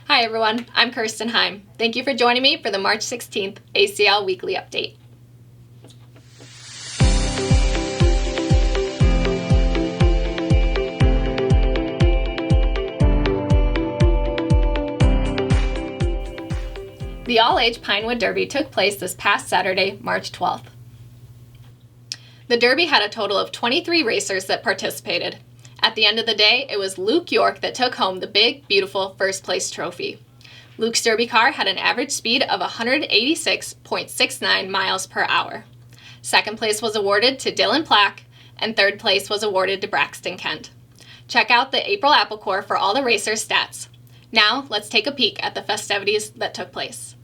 Hi everyone, I'm Kirsten Heim. Thank you for joining me for the March 16th ACL Weekly Update. The all-age Pinewood Derby took place this past Saturday, March 12th. The Derby had a total of 23 racers that participated. At the end of the day, it was Luke York that took home the big, beautiful first place trophy. Luke's Derby car had an average speed of 186.69 miles per hour. Second place was awarded to Dylan Plack, and third place was awarded to Braxton Kent. Check out the April Apple Corps for all the racers' stats. Now, let's take a peek at the festivities that took place.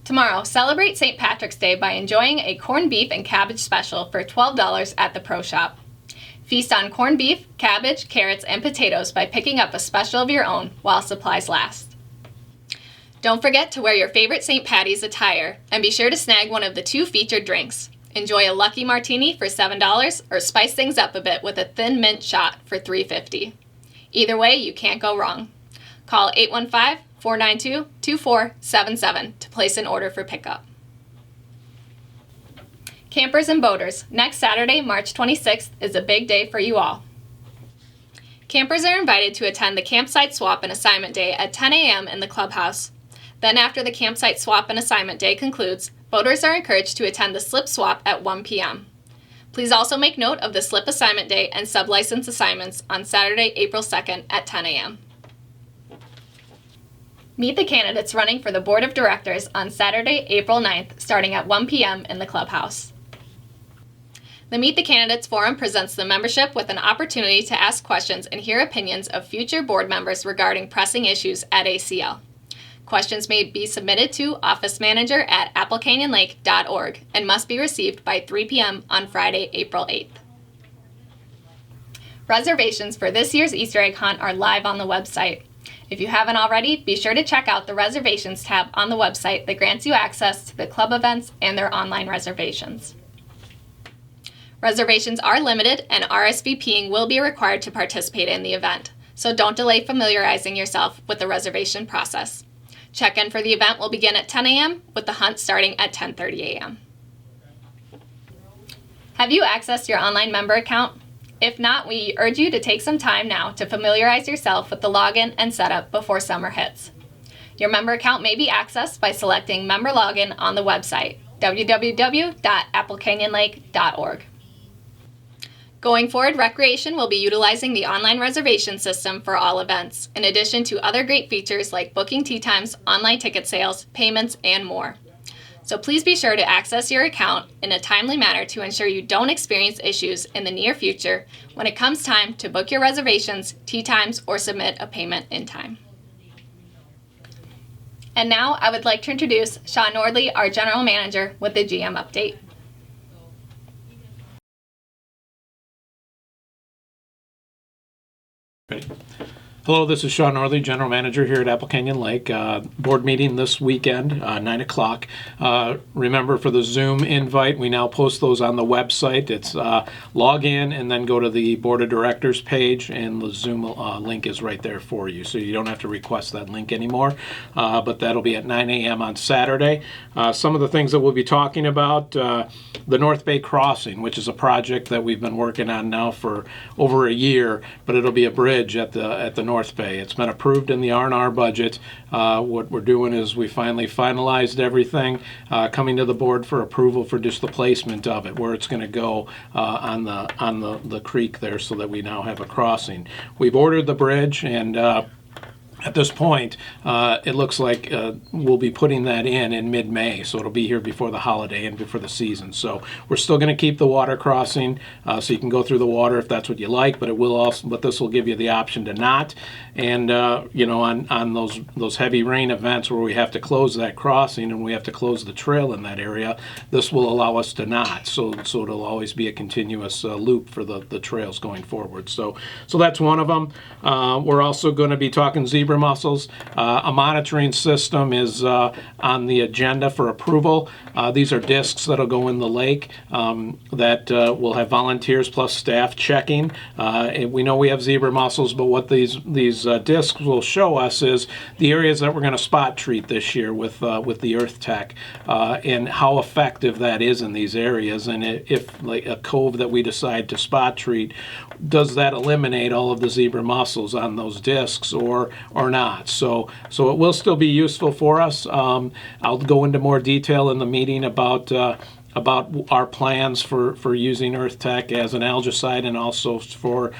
Tomorrow, celebrate St. Patrick's Day by enjoying a corned beef and cabbage special for $12 at the Pro Shop. Feast on corned beef, cabbage, carrots, and potatoes by picking up a special of your own while supplies last. Don't forget to wear your favorite St. Patty's attire, and be sure to snag one of the 2 featured drinks. Enjoy a Lucky Martini for $7 or spice things up a bit with a thin mint shot for $3.50. Either way, you can't go wrong. Call 815-492-2477 to place an order for pickup. Campers and boaters, next Saturday, March 26th, is a big day for you all. Campers are invited to attend the Campsite Swap and Assignment Day at 10 a.m. in the clubhouse. Then after the Campsite Swap and Assignment Day concludes, boaters are encouraged to attend the Slip Swap at 1 p.m. Please also make note of the Slip Assignment Day and Sublicense assignments on Saturday, April 2nd at 10 a.m. Meet the candidates running for the Board of Directors on Saturday, April 9th, starting at 1 p.m. in the clubhouse. The Meet the Candidates Forum presents the membership with an opportunity to ask questions and hear opinions of future board members regarding pressing issues at ACL. Questions may be submitted to officemanager@applecanyonlake.org and must be received by 3 p.m. on Friday, April 8th. Reservations for this year's Easter egg hunt are live on the website. If you haven't already, be sure to check out the Reservations tab on the website that grants you access to the club events and their online reservations. Reservations are limited and RSVPing will be required to participate in the event, so don't delay familiarizing yourself with the reservation process. Check-in for the event will begin at 10 a.m. with the hunt starting at 10:30 a.m. Have you accessed your online member account? If not, we urge you to take some time now to familiarize yourself with the login and setup before summer hits. Your member account may be accessed by selecting Member Login on the website, www.applecanyonlake.org. Going forward, Recreation will be utilizing the online reservation system for all events, in addition to other great features like booking tee times, online ticket sales, payments, and more. So please be sure to access your account in a timely manner to ensure you don't experience issues in the near future when it comes time to book your reservations, tee times, or submit a payment in time. And now I would like to introduce Sean Nordley, our General Manager, with the GM update. Ready? Hello, this is Sean Norley, General Manager here at Apple Canyon Lake. Board meeting this weekend, 9 o'clock. Remember, for the Zoom invite, we now post those on the website. It's log in and then go to the Board of Directors page, and the Zoom link is right there for you. So you don't have to request that link anymore, but that'll be at 9 a.m. on Saturday. Some of the things that we'll be talking about, the North Bay Crossing, which is a project that we've been working on now for over a year, but it'll be a bridge at the North Bay. It's been approved in the R&R budget. What we're doing is we finally finalized everything, coming to the board for approval for just the placement of it, where it's going to go on the creek there, so that we now have a crossing. We've ordered the bridge, and at this point, it looks like we'll be putting that in mid-May, so it'll be here before the holiday and before the season. So we're still going to keep the water crossing, so you can go through the water if that's what you like, but this will give you the option to not. And on those heavy rain events where we have to close that crossing and we have to close the trail in that area, this will allow us to not. So it'll always be a continuous loop for the trails going forward. So that's one of them. We're also going to be talking zebra zebra mussels. A monitoring system is on the agenda for approval. These are discs that'll go in the lake that will have volunteers plus staff checking. We know we have zebra mussels, but what these discs will show us is the areas that we're going to spot treat this year with the Earth Tech, and how effective that is in these areas. And if like a cove that we decide to spot treat, does that eliminate all of the zebra mussels on those discs or not? So it will still be useful for us. I'll go into more detail in the meeting about our plans for using Earth Tech as an algicide and also for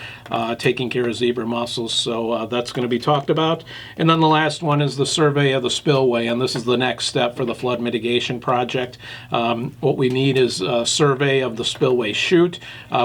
taking care of zebra mussels. So that's going to be talked about. And then the last one is the survey of the spillway, and this is the next step for the flood mitigation project. What we need is a survey of the spillway chute.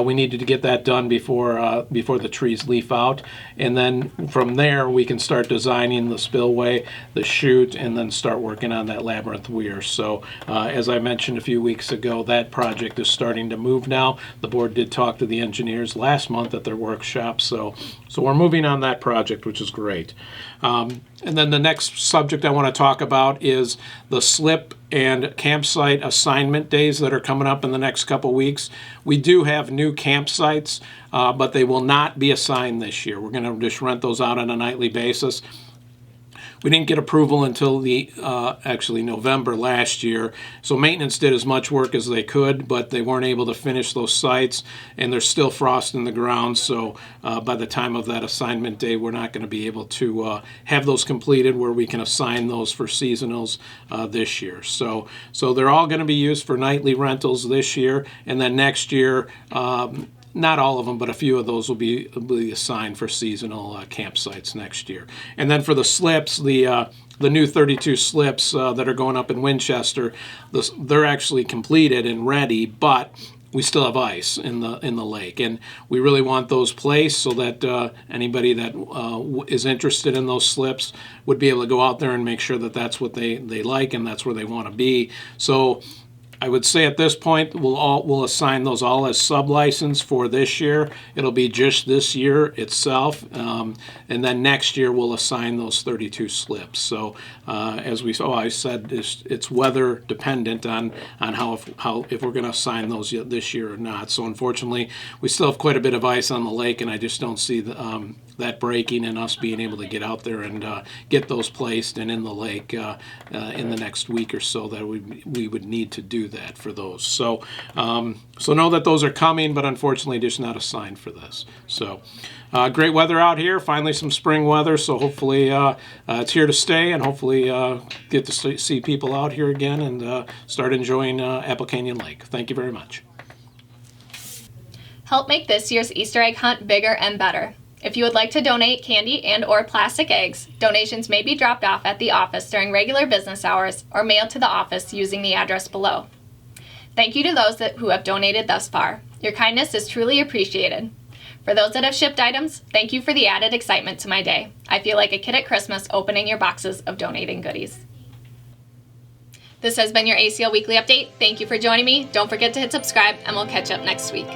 We needed to get that done before the trees leaf out, and then from there we can start designing the spillway, the chute, and then start working on that labyrinth weir. So as I mentioned a few weeks ago, that project is starting to move now. The board did talk to the engineers last month at their workshop, so we're moving on that project, which is great. And then the next subject I want to talk about is the slip and campsite assignment days that are coming up in the next couple weeks. We do have new campsites, but they will not be assigned this year. We're going to just rent those out on a nightly basis. We didn't get approval until actually November last year, so maintenance did as much work as they could, but they weren't able to finish those sites, and there's still frost in the ground, so by the time of that assignment day, we're not going to be able to have those completed where we can assign those for seasonals this year. So they're all going to be used for nightly rentals this year, and then next year, not all of them, but a few of those will be assigned for seasonal campsites next year. And then for the slips, the new 32 slips that are going up in Winchester, they're actually completed and ready, but we still have ice in the lake, and we really want those placed so that anybody that is interested in those slips would be able to go out there and make sure that that's what they like and that's where they want to be. So I would say at this point we'll assign those all as sub-license for this year. It'll be just this year itself, and then next year we'll assign those 32 slips. So as I said, it's weather dependent on how if we're going to assign those this year or not. So unfortunately, we still have quite a bit of ice on the lake, and I just don't see that breaking and us being able to get out there and get those placed and in the lake in the next week or so that we would need to do that for those. So know that those are coming, but unfortunately just not assigned for this. So great weather out here, finally some spring weather, so hopefully it's here to stay, and hopefully get to see people out here again and start enjoying Apple Canyon Lake. Thank you very much. Help make this year's Easter egg hunt bigger and better. If you would like to donate candy and/or plastic eggs, donations may be dropped off at the office during regular business hours or mailed to the office using the address below. Thank you to those who have donated thus far. Your kindness is truly appreciated. For those that have shipped items, thank you for the added excitement to my day. I feel like a kid at Christmas opening your boxes of donating goodies. This has been your ACL Weekly Update. Thank you for joining me. Don't forget to hit subscribe, and we'll catch up next week.